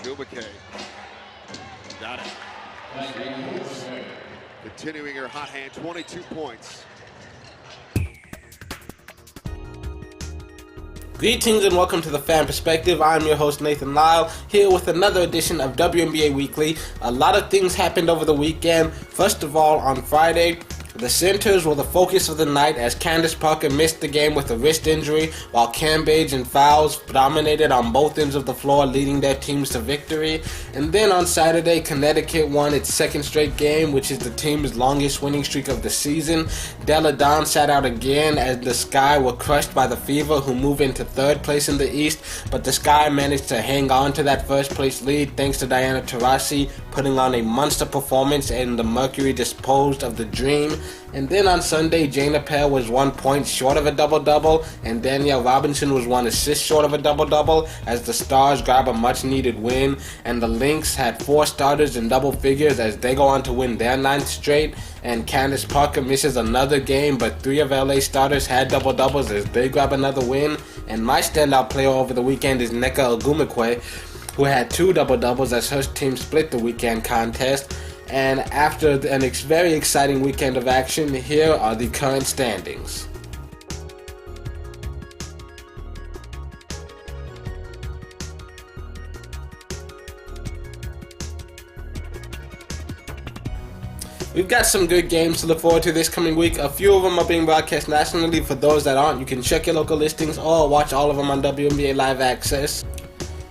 Gumake. Got it. Continuing her hot hand, 22 points. Greetings and welcome to the Fan Perspective. I'm your host Nathan Lyle, here with another edition of WNBA Weekly. A lot of things happened over the weekend. First of all, on Friday, the centers were the focus of the night as Candace Parker missed the game with a wrist injury, while Cambage and Fowles dominated on both ends of the floor, leading their teams to victory. And then on Saturday, Connecticut won its second straight game, which is the team's longest winning streak of the season. Delle Donne sat out again as the Sky were crushed by the Fever, who move into third place in the East, but the Sky managed to hang on to that first place lead thanks to Diana Turasi putting on a monster performance, and the Mercury disposed of the Dream. And then on Sunday, Jayne Appel was 1 point short of a double-double, and Danielle Robinson was 1 assist short of a double-double as the Stars grab a much-needed win, and the Lynx had 4 starters in double figures as they go on to win their 9th straight, and Candace Parker misses another game, but 3 of LA starters had double-doubles as they grab another win. And my standout player over the weekend is Mercury, who had 2 double-doubles as her team split the weekend contest. And after an very exciting weekend of action, here are the current standings. We've got some good games to look forward to this coming week. A few of them are being broadcast nationally. For those that aren't, you can check your local listings or watch all of them on WNBA Live Access.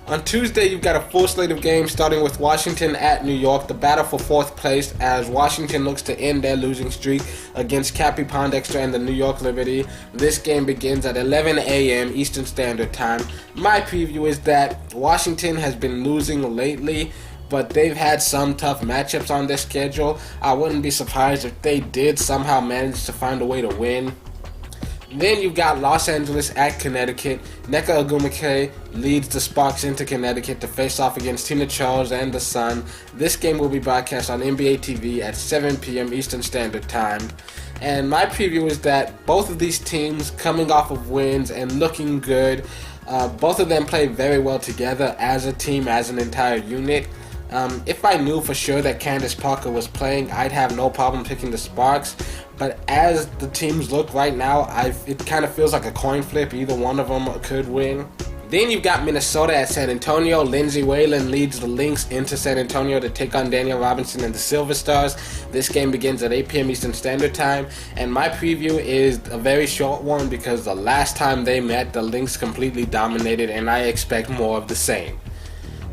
On Tuesday, you've got a full slate of games starting with Washington at New York, the battle for 4th place as Washington looks to end their losing streak against Cappy Pondexter and the New York Liberty. This game begins at 11 a.m. Eastern Standard Time. My preview is that Washington has been losing lately, but they've had some tough matchups on their schedule. I wouldn't be surprised if they did somehow manage to find a way to win. Then you've got Los Angeles at Connecticut. Nneka Ogwumike leads the Sparks into Connecticut to face off against Tina Charles and the Sun. This game will be broadcast on NBA TV at 7 p.m. Eastern Standard Time. And my preview is that both of these teams coming off of wins and looking good. Both of them play very well together as a team, as an entire unit. If I knew for sure that Candace Parker was playing, I'd have no problem picking the Sparks. But as the teams look right now, it kind of feels like a coin flip. Either one of them could win. Then you've got Minnesota at San Antonio. Lindsay Whalen leads the Lynx into San Antonio to take on Danielle Robinson and the Silver Stars. This game begins at 8 p.m. Eastern Standard Time. And my preview is a very short one because the last time they met, the Lynx completely dominated, and I expect more of the same.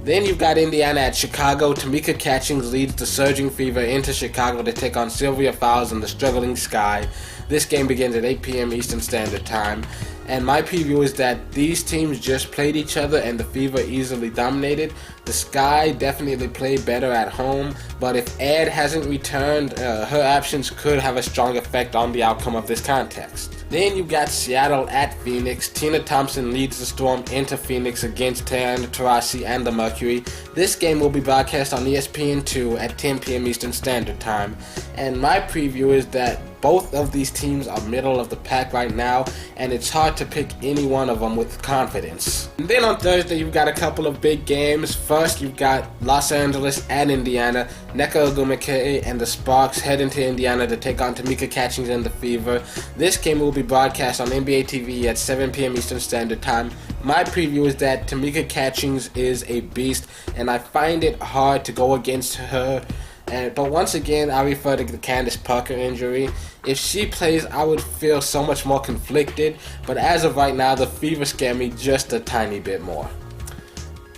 Then you've got Indiana at Chicago. Tamika Catchings leads the Surging Fever into Chicago to take on Sylvia Fowles and the Struggling Sky. This game begins at 8 p.m. Eastern Standard Time. And my preview is that these teams just played each other and the Fever easily dominated. The Sky definitely played better at home, but if Ed hasn't returned, her absence could have a strong effect on the outcome of this contest. Then you've got Seattle at Phoenix. Tina Thompson leads the Storm into Phoenix against Diana Turasi and the Mercury. This game will be broadcast on ESPN2 at 10 p.m. Eastern Standard Time. And my preview is that both of these teams are middle of the pack right now, and it's hard to pick any one of them with confidence. And then on Thursday, you've got a couple of big games. First, you've got Los Angeles at Indiana. Nneka Ogwumike and the Sparks head into Indiana to take on Tamika Catchings and the Fever. This game will be broadcast on NBA TV at 7 p.m. Eastern Standard Time. My preview is that Tamika Catchings is a beast, and I find it hard to go against her. But once again, I refer to the Candace Parker injury. If she plays, I would feel so much more conflicted. But as of right now, the Fever scare me just a tiny bit more.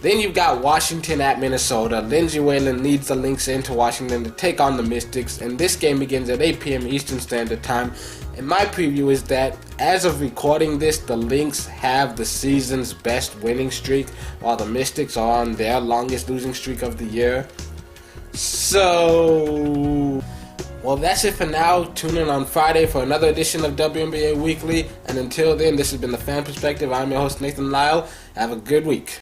Then you've got Washington at Minnesota. Lindsay Whalen leads the Lynx into Washington to take on the Mystics. And this game begins at 8 p.m. Eastern Standard Time. And my preview is that, as of recording this, the Lynx have the season's best winning streak, while the Mystics are on their longest losing streak of the year. So, well, that's it for now. Tune in on Friday for another edition of WNBA Weekly. And until then, this has been the Fan Perspective. I'm your host, Nathan Lyle. Have a good week.